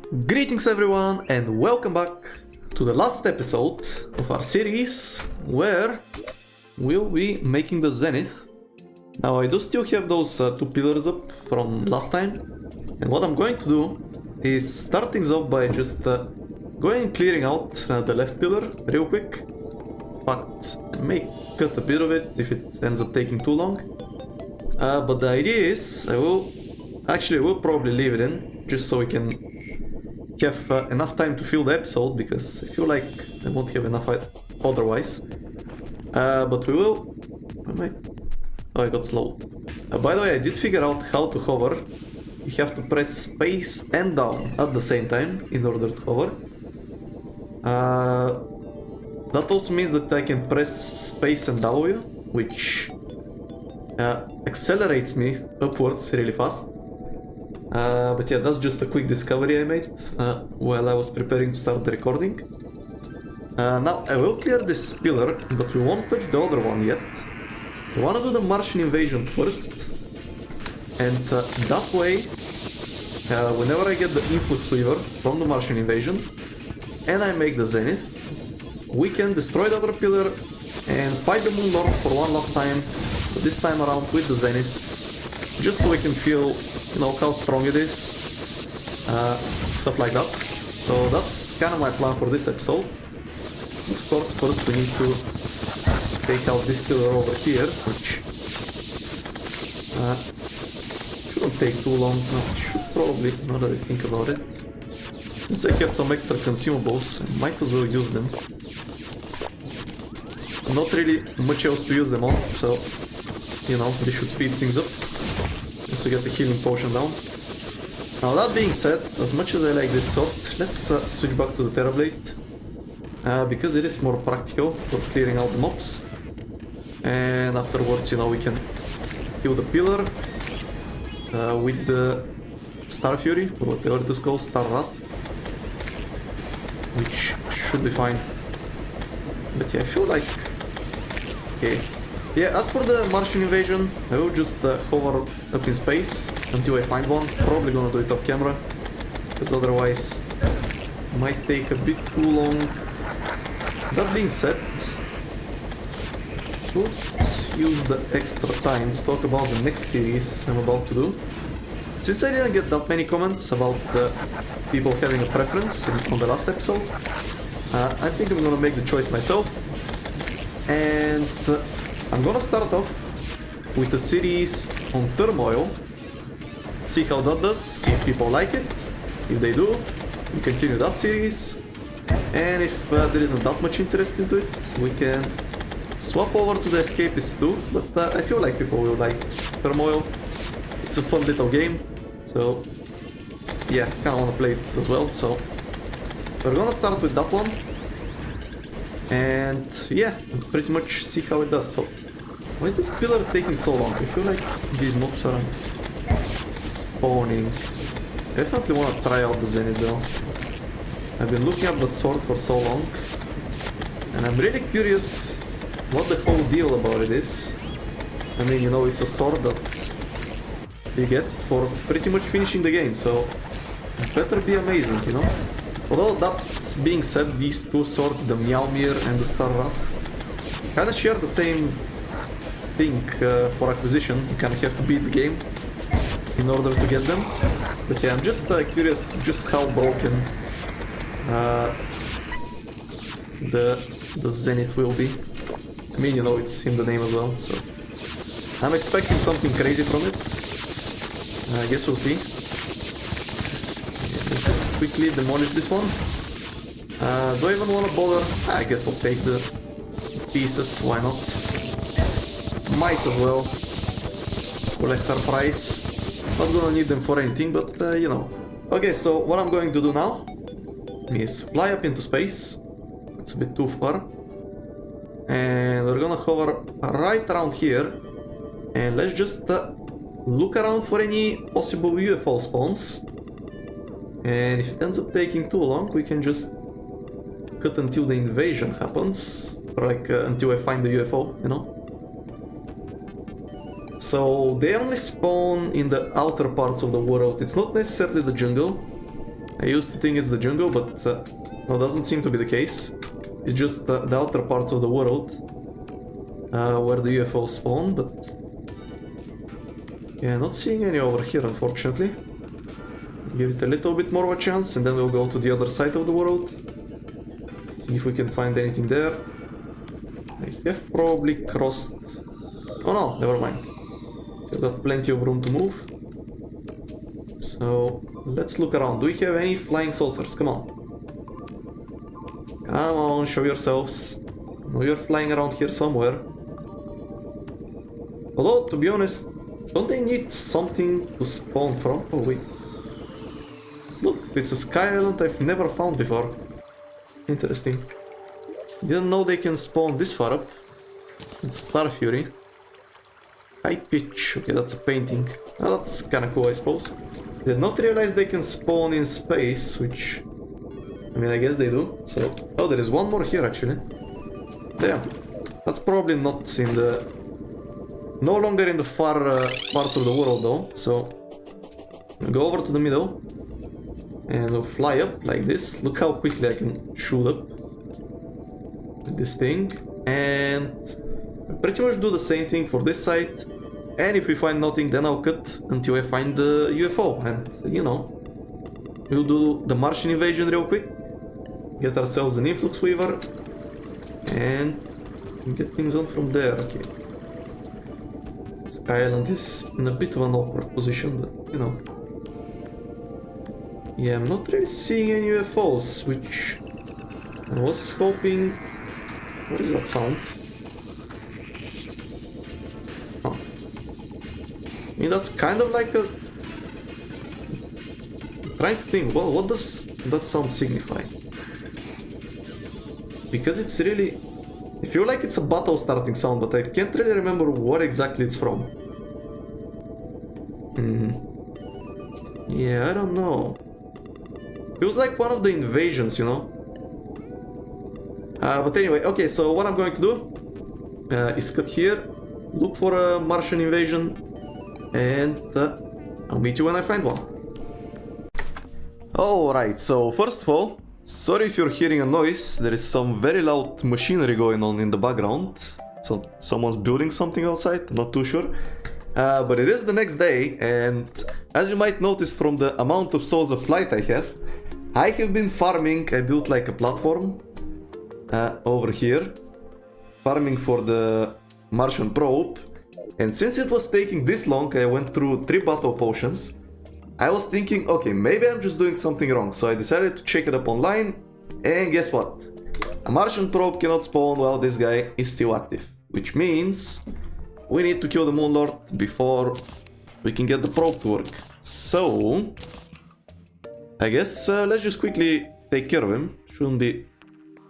Greetings everyone and welcome back to the last episode of our series where we'll be making the Zenith. Now I do still have those two pillars up from last time, and what I'm going to do is start things off by just going and clearing out the left pillar real quick. In fact, I may cut a bit of it if it ends up taking too long. But the idea is I will probably leave it in just so we can have enough time to fill the episode, because I feel like I won't have enough otherwise. But we will... Oh, I got slowed. By the way, I did figure out how to hover. You have to press space and down at the same time in order to hover. That also means that I can press space and W, which accelerates me upwards really fast. But yeah, that's just a quick discovery I made while I was preparing to start the recording. Now I will clear this pillar, but we won't touch the other one yet. We want to do the Martian Invasion first, and that way, whenever I get the influx weaver from the Martian Invasion and I make the Zenith, we can destroy the other pillar and fight the Moon Lord for one last time, but this time around with the Zenith, just so we can feel, you know, how strong it is, stuff like that. So that's kind of my plan for this episode. Of course, first we need to take out this pillar over here, which shouldn't take too long. No, it should probably, now that I think about it. Since I have some extra consumables, I might as well use them. Not really much else to use them on, so, you know, this should speed things up. Just to get the healing potion down. Now that being said, as much as I like this sword, let's switch back to the Terrablade. Because it is more practical for clearing out the mobs. And afterwards, you know, we can kill the pillar with the Star Fury, or whatever this goes, Star Wrath. Which should be fine. But yeah, I feel like... Okay. Yeah, as for the Martian Invasion, I will just hover up in space until I find one. Probably gonna do it off camera, because otherwise it might take a bit too long. That being said, let's use the extra time to talk about the next series I'm about to do. Since I didn't get that many comments about people having a preference on the last episode, I think I'm gonna make the choice myself. And I'm gonna start off with a series on Turmoil, see how that does, see if people like it. If they do, we continue that series, and if there isn't that much interest into it, we can swap over to the Escapist too, but I feel like people will like Turmoil. It's a fun little game, so yeah, kinda wanna play it as well, so we're gonna start with that one. And yeah, pretty much see how it does. So, why is this pillar taking so long? I feel like these mobs aren't spawning. Definitely want to try out the Zenith though. I've been looking up that sword for so long, and I'm really curious what the whole deal about it is. I mean, you know, it's a sword that you get for pretty much finishing the game, so it better be amazing, you know? Although that being said, these two swords, the Meowmere and the Star Wrath, kinda share the same thing for acquisition. You kinda have to beat the game in order to get them. But yeah, I'm just curious just how broken the Zenith will be. I mean, you know, it's in the name as well, so I'm expecting something crazy from it. I guess we'll see. Let's just quickly demolish this one. Do I even want to bother? I guess I'll take the pieces, why not? Might as well collect our price. Not gonna need them for anything, but you know. Okay, so what I'm going to do now is fly up into space. It's a bit too far. And we're gonna hover right around here. And let's just look around for any possible UFO spawns. And if it ends up taking too long, we can just cut until the invasion happens, or like until I find the UFO, you know? So they only spawn in the outer parts of the world. It's not necessarily the jungle. I used to think it's the jungle, but no, doesn't seem to be the case. It's just the outer parts of the world where the UFOs spawn, but yeah, not seeing any over here, unfortunately. Give it a little bit more of a chance, and then we'll go to the other side of the world. See if we can find anything there. I have probably crossed... Oh no, never mind. So I've got plenty of room to move. So let's look around. Do we have any flying saucers? Come on. Come on, show yourselves. No, you're flying around here somewhere. Although, to be honest, don't they need something to spawn from? Oh wait. Look, it's a sky island I've never found before. Interesting. Didn't know they can spawn this far up. It's a Star Fury. High pitch. Okay, that's a painting. Oh, that's kinda cool, I suppose. Did not realize they can spawn in space, which... I mean, I guess they do. So... Oh, there is one more here, actually. Damn. That's probably not in the... No longer in the far parts of the world, though. So... We'll go over to the middle. And we'll fly up like this. Look how quickly I can shoot up with this thing. And we'll pretty much do the same thing for this side. And if we find nothing, then I'll cut until I find the UFO. And, you know, we'll do the Martian Invasion real quick. Get ourselves an influx weaver. And get things on from there. Okay. Sky Island is in a bit of an awkward position, but, you know. Yeah, I'm not really seeing any UFOs, which I was hoping... What is that sound? Oh. I mean, that's kind of like a... I'm trying to think, well, what does that sound signify? Because it's really... I feel like it's a battle starting sound, but I can't really remember what exactly it's from. Yeah, I don't know. Feels like one of the invasions, you know? But anyway, okay, so what I'm going to do is cut here, look for a Martian invasion, and I'll meet you when I find one. Alright, so first of all, sorry if you're hearing a noise, there is some very loud machinery going on in the background. So someone's building something outside, I'm not too sure. But it is the next day, and as you might notice from the amount of souls of flight I have been farming. I built like a platform over here, farming for the Martian Probe. And since it was taking this long, I went through 3 battle potions. I was thinking, okay, maybe I'm just doing something wrong. So I decided to check it up online, and guess what? A Martian Probe cannot spawn while this guy is still active. Which means we need to kill the Moon Lord before we can get the probe to work. So... I guess let's just quickly take care of him. Shouldn't be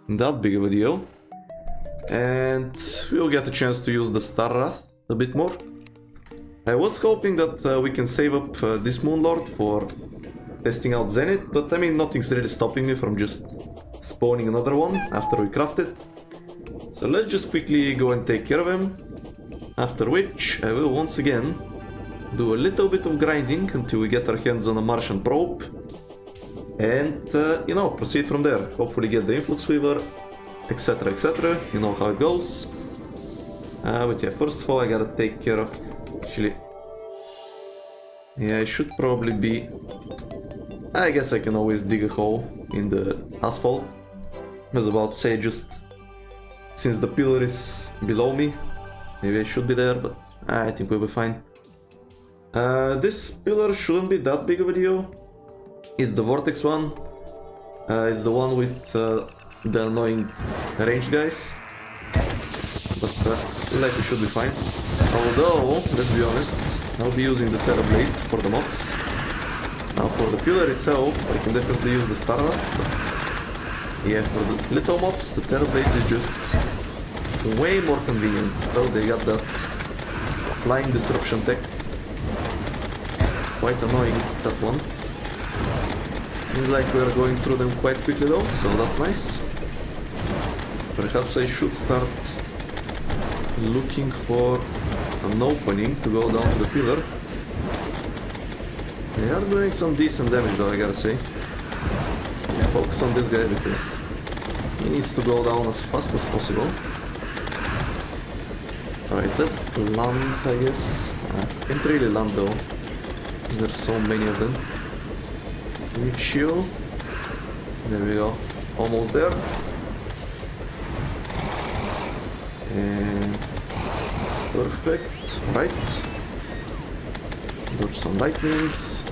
that big of a deal. And we'll get a chance to use the Star Wrath a bit more. I was hoping that we can save up this Moon Lord for testing out Zenith, but I mean, nothing's really stopping me from just spawning another one after we craft it. So let's just quickly go and take care of him. After which I will once again do a little bit of grinding until we get our hands on a Martian Probe. And, you know, proceed from there. Hopefully get the influx weaver, etc, etc. You know how it goes. But yeah, first of all I gotta take care of... Actually... Yeah, I should probably be... I guess I can always dig a hole in the asphalt. I was about to say, just... Since the pillar is below me, maybe I should be there, but I think we'll be fine. This pillar shouldn't be that big of a deal. It's the vortex one. It's the one with the annoying range guys. But like we should be fine. Although, let's be honest, I'll be using the Terra Blade for the mobs. Now for the pillar itself, I can definitely use the Star Wrath. Yeah, for the little mobs, the Terra Blade is just way more convenient. Oh, they got that flying disruption tech. Quite annoying, that one. Seems like we're going through them quite quickly though, so that's nice. Perhaps I should start looking for an opening to go down to the pillar. They are doing some decent damage though, I gotta say. Focus on this guy because he needs to go down as fast as possible. Alright, let's land, I guess. Can't really land though. There's so many of them. Can you chill? There we go. Almost there. And perfect. Right. Dodge some lightnings.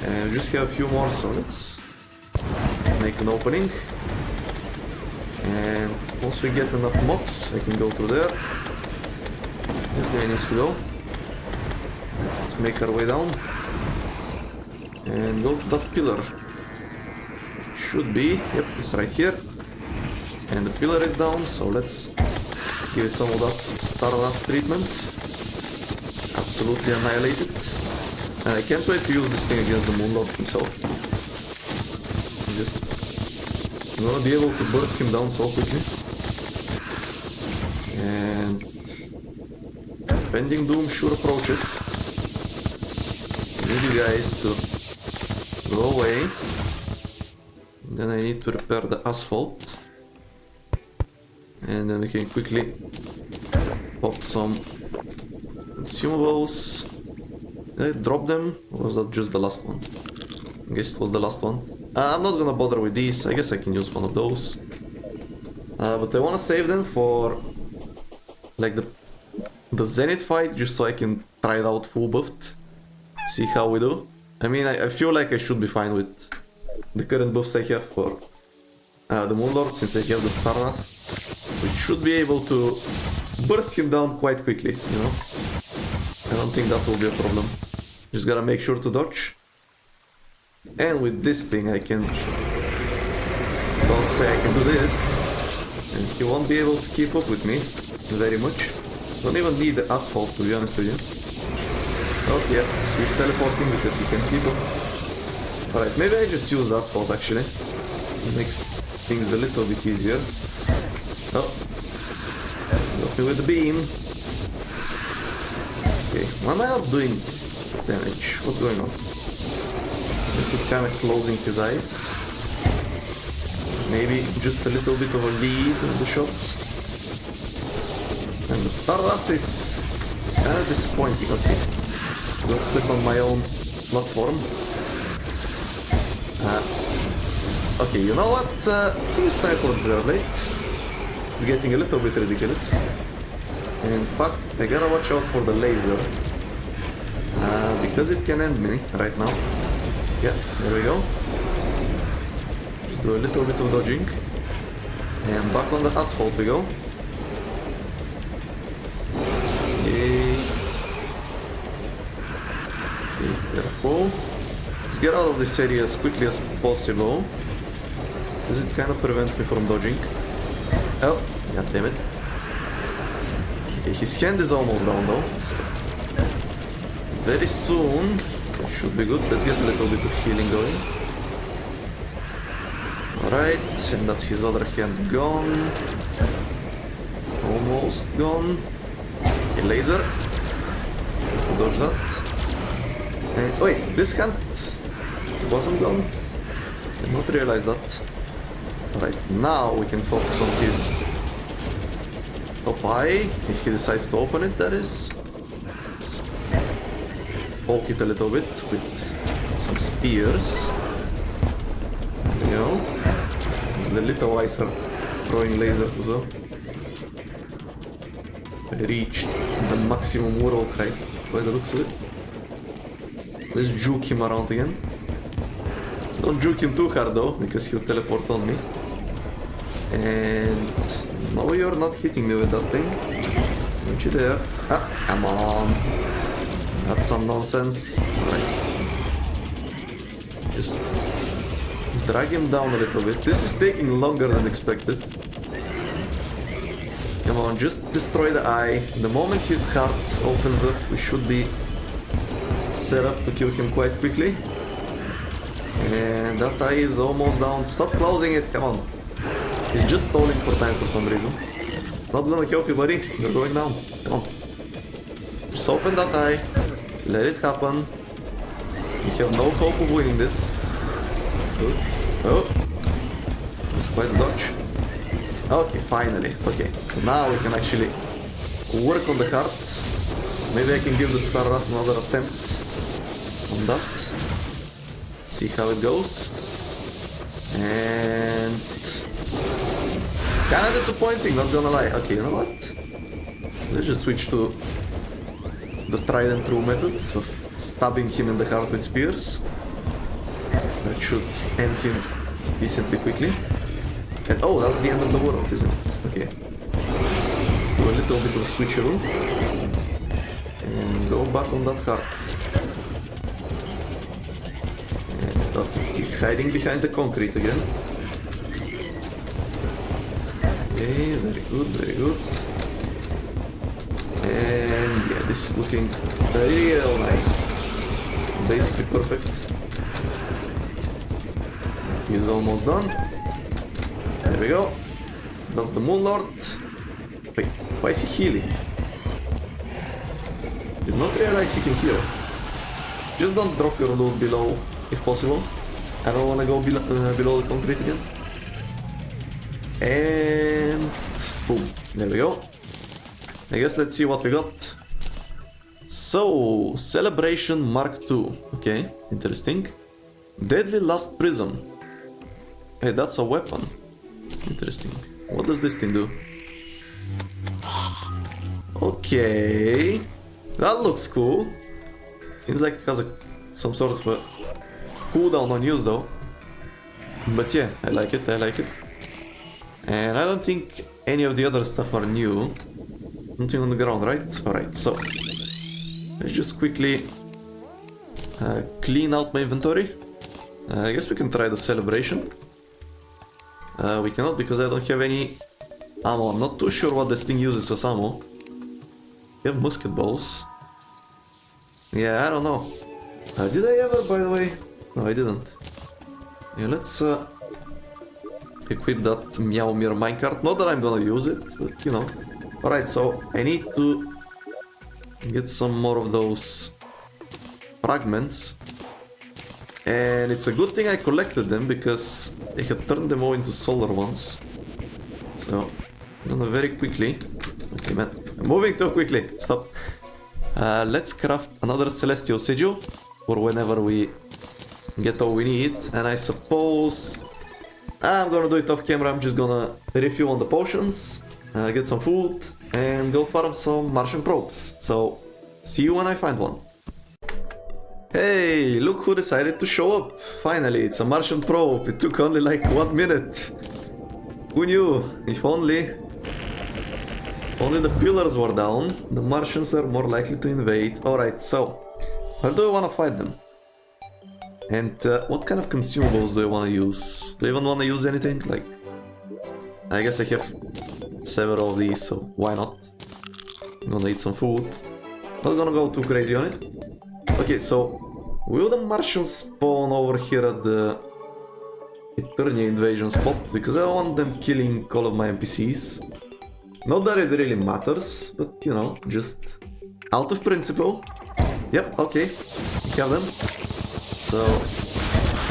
And we just have a few more, so let's make an opening. And once we get enough mobs, I can go through there. This guy needs to go. Let's make our way down. And go to that pillar. Should be, yep, it's right here. And the pillar is down, so let's give it some of that Starlight treatment. Absolutely annihilate it. And I can't wait to use this thing against the Moonlord himself. I'm gonna be able to burst him down so quickly. And pending doom sure approaches. I need you guys to go away. Then I need to repair the asphalt. And then we can quickly pop some consumables. Did I drop them? Or was that just the last one? I guess it was the last one. I'm not gonna bother with these. I guess I can use one of those. But I wanna save them for like the Zenith fight, just so I can try it out full buffed. See how we do. I mean, I feel like I should be fine with the current buffs I have for the Moonlord, since I have the Starwrath. We should be able to burst him down quite quickly, you know? I don't think that will be a problem. Just gotta make sure to dodge. And with this thing I can... Don't say I can do this. And he won't be able to keep up with me very much. Don't even need the asphalt, to be honest with you. Oh yeah, he's teleporting because he can keep up. Alright, maybe I just use asphalt actually. It makes things a little bit easier. Oh, got me with the beam. Okay, why am I not doing damage? What's going on? This is kind of closing his eyes. Maybe just a little bit of a lead in the shots. And the Starlight is kind of disappointing. Okay, don't slip on my own platform. Okay, you know what? This time for the blade. It's getting a little bit ridiculous. And in fact, I gotta watch out for the laser. Because it can end me right now. Yeah, there we go. Just do a little bit of dodging. And back on the asphalt we go. Okay. Be careful. Let's get out of this area as quickly as possible. Because it kind of prevents me from dodging. Oh, god damn it. Okay, his hand is almost down though. So very soon it should be good. Let's get a little bit of healing going. Alright, and that's his other hand gone. Almost gone. A laser. Should dodge that. And wait, this hand wasn't gone? Did not realize that. Right, now we can focus on his top eye, if he decides to open it, that is. Let's poke it a little bit with some spears. There you go. The little eyes are throwing lasers as well. I reached the maximum world height by the looks of it. Let's juke him around again. Don't juke him too hard though, because he'll teleport on me. And no, you're not hitting me with that thing. Don't you dare. Ah, come on. That's some nonsense. Right. Just drag him down a little bit. This is taking longer than expected. Come on, just destroy the eye. The moment his heart opens up, we should be set up to kill him quite quickly. And that eye is almost down. Stop closing it, come on. He's just stalling for time for some reason. Not gonna help you, buddy. You're going down. Come on. Just open that eye. Let it happen. You have no hope of winning this. good. Oh, it's quite a dodge. Okay, finally. Okay, so now we can actually work on the cart. Maybe I can give the Star Rat another attempt on that. See how it goes. And it's kind of disappointing, not gonna lie. Okay, you know what? Let's just switch to the tried and true method of stabbing him in the heart with spears. That should end him decently quickly. And oh, that's the end of the world, isn't it? Okay. Let's do a little bit of a switcheroo. And go back on that heart. And okay, he's hiding behind the concrete again. Okay, very good, very good. And yeah, this is looking real nice. Basically perfect. He's almost done. There we go. That's the Moon Lord. Wait, why is he healing? Did not realize he can heal. Just don't drop your loot below, if possible. I don't want to go below the concrete again. And boom, there we go. I guess let's see what we got. So, Celebration Mark II. Okay, interesting. Deadly Last Prism. Hey, that's a weapon. Interesting. What does this thing do? Okay. That looks cool. Seems like it has some sort of a cooldown on use though. But yeah, I like it, I like it. And I don't think any of the other stuff are new. Nothing on the ground, right? Alright, so let's just quickly clean out my inventory. I guess we can try the Celebration. We cannot because I don't have any ammo. I'm not too sure what this thing uses as ammo. You have musket balls. Yeah, I don't know. Did I ever, by the way? No, I didn't. Yeah, let's equip that Meowmere minecart. Not that I'm gonna use it, but you know. Alright, so I need to get some more of those fragments. And it's a good thing I collected them because I had turned them all into solar ones. So, I'm gonna very quickly... Okay, man. I'm moving too quickly. Stop. Let's craft another Celestial Sigil for whenever we get all we need. And I suppose I'm gonna do it off camera. I'm just gonna refuel on the potions, get some food, and go farm some Martian Probes. So, see you when I find one. Hey, look who decided to show up. Finally, it's a Martian Probe. It took only like 1 minute. Who knew? If only the pillars were down, the Martians are more likely to invade. Alright, so where do I want to fight them? And what kind of consumables do I want to use? Do I even want to use anything? Like, I guess I have several of these, so why not? I'm gonna eat some food. Not gonna go too crazy on it. Okay, so will the Martians spawn over here at the Terraria invasion spot? Because I don't want them killing all of my NPCs. Not that it really matters, but you know, just out of principle. Yep, okay, we have them. So,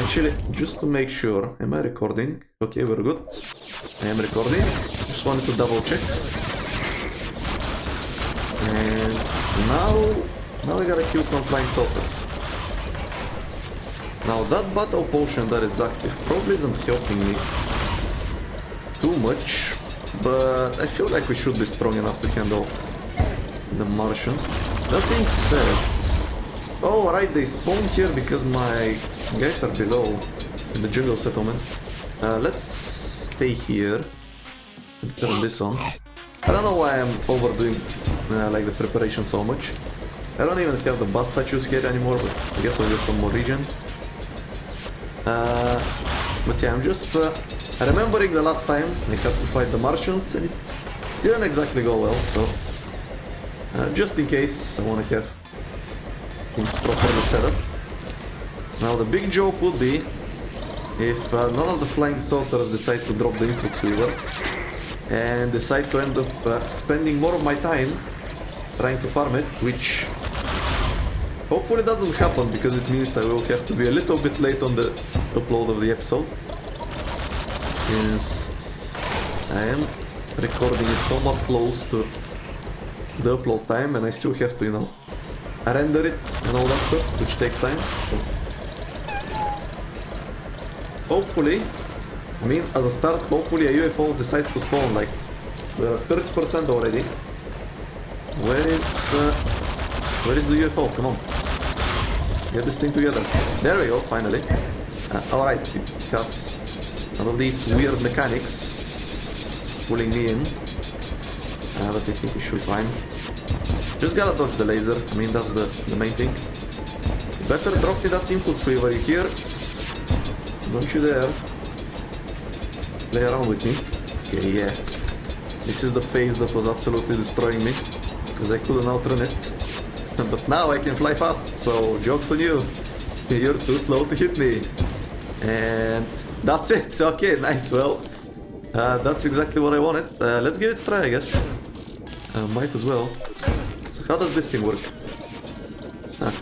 actually, just to make sure, am I recording? Okay, we're good. I am recording. Just wanted to double check. And now I gotta kill some flying saucers. Now that battle potion that is active probably isn't helping me too much. But I feel like we should be strong enough to handle the Martians. That being said... Oh, right, they spawned here because my guys are below in the jungle settlement. Let's stay here and turn this on. I don't know why I'm overdoing like the preparation so much. I don't even have the boss statues here anymore, but I guess I'll get some more regen. But yeah, I'm just... remembering the last time I had to fight the Martians and it didn't exactly go well, so just in case I want to have things properly set up. Now the big joke would be if none of the flying saucers decide to drop the Influx Weaver and decide to end up spending more of my time trying to farm it, which hopefully doesn't happen because it means I will have to be a little bit late on the upload of the episode, since I am recording it somewhat close to the upload time, and I still have to, you know, render it and all that stuff, which takes time. So hopefully, I mean, as a start, hopefully a UFO decides to spawn. Like, we're at 30% already. Where is the UFO? Come on, get this thing together. There we go, finally. Alright, it has one of these weird mechanics pulling me in, but I think we should be fine. Just gotta dodge the laser. I mean, that's the main thing. Better drop me that input sweeper, you hear? Don't you dare play around with me. Yeah. This is the phase that was absolutely destroying me, because I couldn't outrun it. But now I can fly fast, so joke's on you. You're too slow to hit me. And that's it. Okay, nice. Well, that's exactly what I wanted. Let's give it a try, I guess. Might as well. So how does this thing work?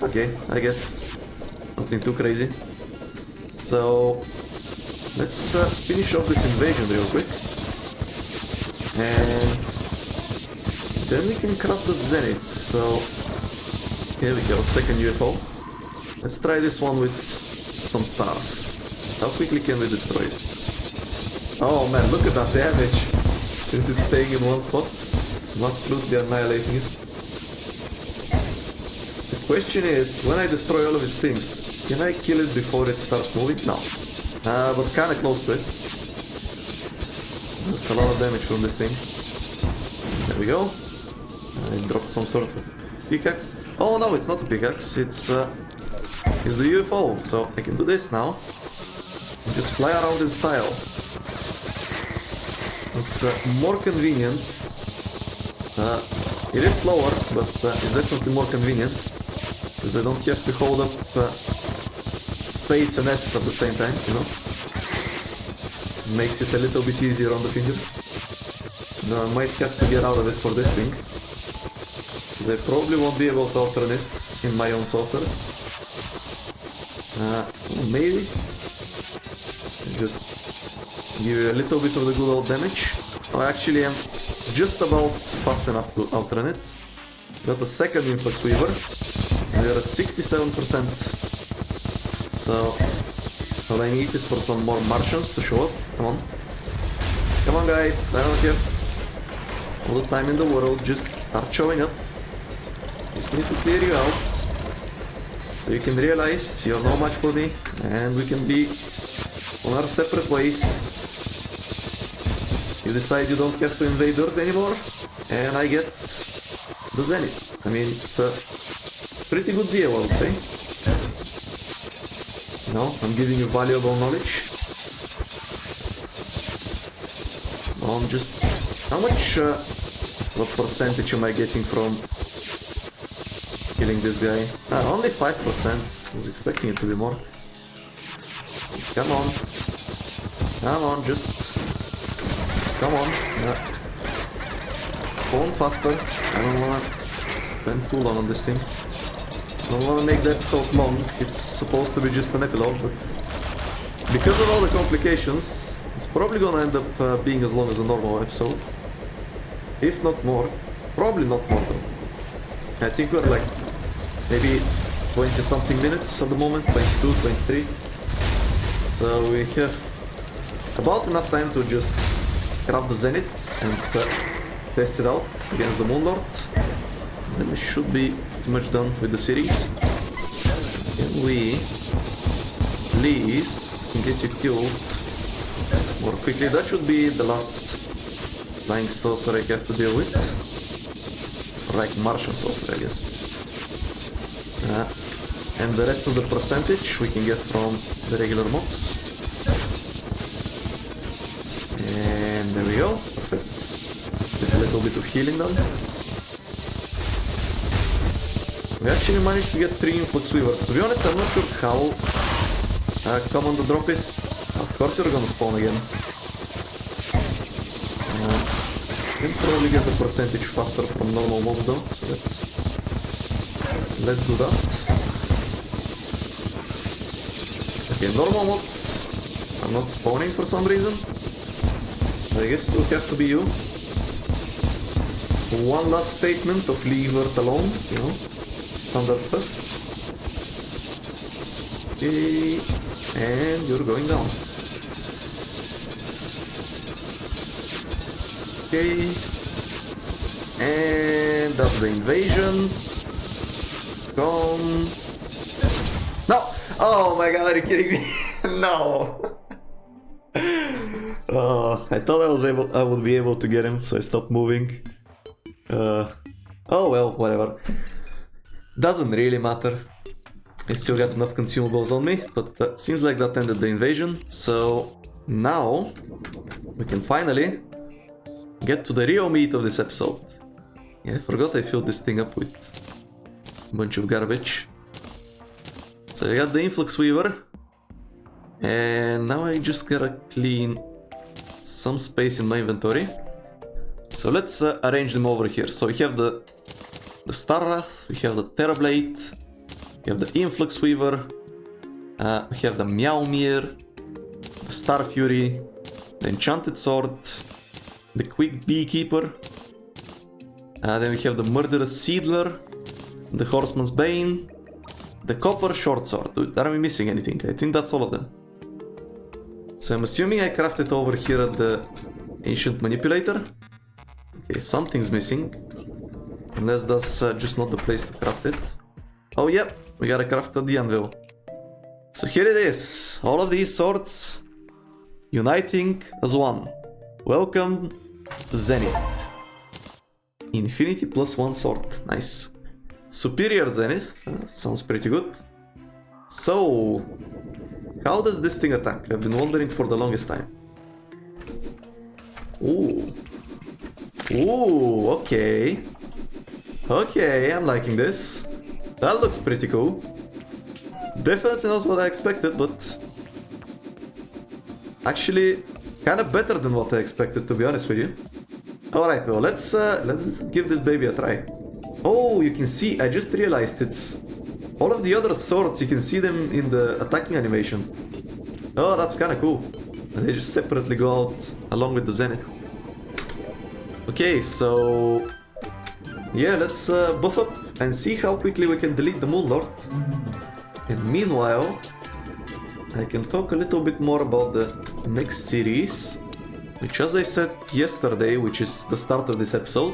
Okay, I guess nothing too crazy. So let's finish off this invasion real quick, and then we can craft the Zenith. So here we go, second UFO. Let's try this one with some stars. How quickly can we destroy it? Oh man, look at that damage! Since it's staying in one spot, I'm absolutely annihilating it. The question is, when I destroy all of its things, can I kill it before it starts moving? No. But kinda close to it. That's a lot of damage from this thing. There we go. I dropped some sort of pickaxe. Oh no, it's not a pickaxe, it's the UFO. So I can do this now. Just fly around in style. It's more convenient. It is slower, but it's definitely more convenient, because I don't have to hold up space and S at the same time, you know. Makes it a little bit easier on the fingers. Now I might have to get out of it for this thing, because I probably won't be able to outrun it in my own saucer. Maybe just give you a little bit of the good old damage. Oh, actually I'm just about fast enough to outrun it. Got a second influx weaver. We're at 67%. So all I need is for some more Martians to show up. Come on. Come on guys, I don't care. All the time in the world, just start showing up. Just need to clear you out, so you can realize you're no match for me, and we can be on our separate ways. You decide you don't have to invade Earth anymore, and I get the Zenith. I mean, it's a pretty good deal, I would say. You know, I'm giving you valuable knowledge on just how much, what percentage am I getting from killing this guy? Only 5%. I was expecting it to be more. Come on. Come on, just come on. Spawn faster. I don't wanna spend too long on this thing. I don't wanna make the episode long. It's supposed to be just an epilogue, but because of all the complications, it's probably gonna end up being as long as a normal episode. If not more. Probably not more though. I think we're like maybe 20 something minutes at the moment, 22, 23. So we have about enough time to just grab the Zenith and test it out against the Moonlord. Then we should be pretty much done with the series. Can we please get you killed more quickly? That should be the last flying saucer I have to deal with. Like Martian saucer, I guess. And the rest of the percentage we can get from the regular mobs. And there we go. Perfect. Get a little bit of healing done. We actually managed to get 3 influx weavers. To be honest, I'm not sure how common the drop is. Of course you're gonna spawn again. Can probably get the percentage faster from normal mobs though, so let's do that. Okay, normal mobs are not spawning for some reason. I guess it will have to be you. One last statement of leave Earth alone, you know, standard stuff. Okay, and you're going down. Okay, and that's the invasion. Gone. No! Oh my god, are you kidding me? No! I thought I would be able to get him, so I stopped moving. Oh well, whatever. Doesn't really matter. I still got enough consumables on me, but seems like that ended the invasion. So now we can finally get to the real meat of this episode. Yeah, I forgot I filled this thing up with a bunch of garbage. So I got the Influx Weaver, and now I just gotta clean some space in my inventory. So let's arrange them over here. So we have the Starwrath, we have the Terrablade, we have the Influx Weaver, we have the Meowmere, the Star Fury, the Enchanted Sword, the Quick Beekeeper, then we have the Murderous Seedler, the Horseman's Bane, the Copper Short Sword. Dude, are we missing anything? I think that's all of them. So I'm assuming I crafted over here at the Ancient Manipulator. Okay, something's missing. Unless that's just not the place to craft it. Oh yep, we gotta craft at the anvil. So here it is. All of these swords uniting as one. Welcome to Zenith. Infinity plus one sword. Nice. Superior Zenith. Sounds pretty good. So, how does this thing attack? I've been wondering for the longest time. Ooh. Ooh, okay. Okay, I'm liking this. That looks pretty cool. Definitely not what I expected, but actually kind of better than what I expected, to be honest with you. Alright, well, let's give this baby a try. Oh, you can see, I just realized it's all of the other swords, you can see them in the attacking animation. Oh, that's kind of cool. And they just separately go out along with the Zenith. Okay, so yeah, let's buff up and see how quickly we can delete the Moonlord. And meanwhile, I can talk a little bit more about the next series, which, as I said yesterday, which is the start of this episode,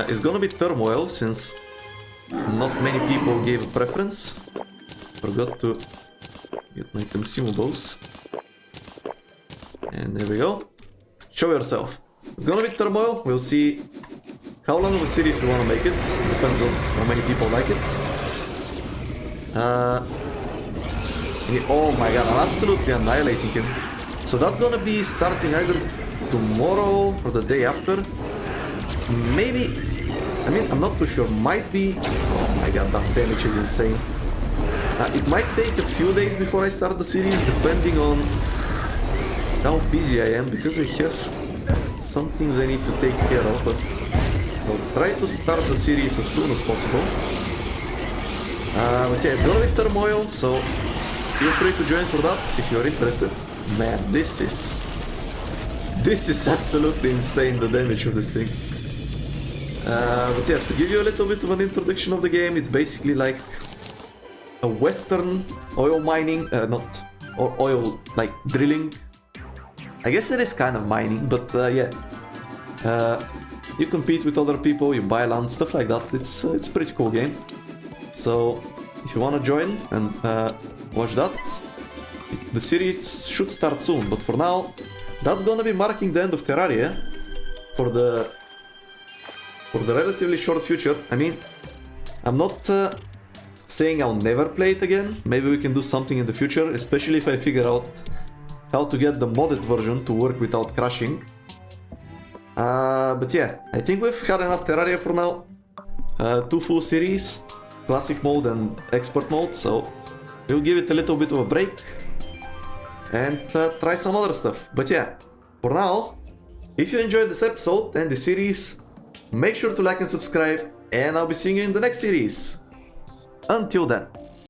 is gonna be Turmoil, since not many people gave a preference. Forgot to get my consumables. And there we go. Show yourself. It's gonna be Turmoil. We'll see how long of a series we want to make it. Depends on how many people like it. Oh my god, I'm absolutely annihilating him. So that's gonna be starting either tomorrow or the day after. Maybe, I mean, I'm not too sure. Might be. Oh my god, that damage is insane. It might take a few days before I start the series, depending on how busy I am, because I have some things I need to take care of, but I'll try to start the series as soon as possible. But yeah, it's gonna be Turmoil, so feel free to join for that if you're interested. Man, this is absolutely insane, the damage of this thing. But yeah, to give you a little bit of an introduction of the game, it's basically like a Western oil mining, or oil, like, drilling. I guess it is kind of mining, but yeah. You compete with other people, you buy land, stuff like that. It's a pretty cool game. So, if you want to join and watch that, the series should start soon. But for now, that's gonna be marking the end of Terraria for the relatively short future. I mean, I'm not saying I'll never play it again. Maybe we can do something in the future, especially if I figure out how to get the modded version to work without crashing. But yeah, I think we've had enough Terraria for now. 2 full series, classic mode and expert mode, so we'll give it a little bit of a break and try some other stuff. But yeah, for now, if you enjoyed this episode and the series, make sure to like and subscribe, and I'll be seeing you in the next series. Until then.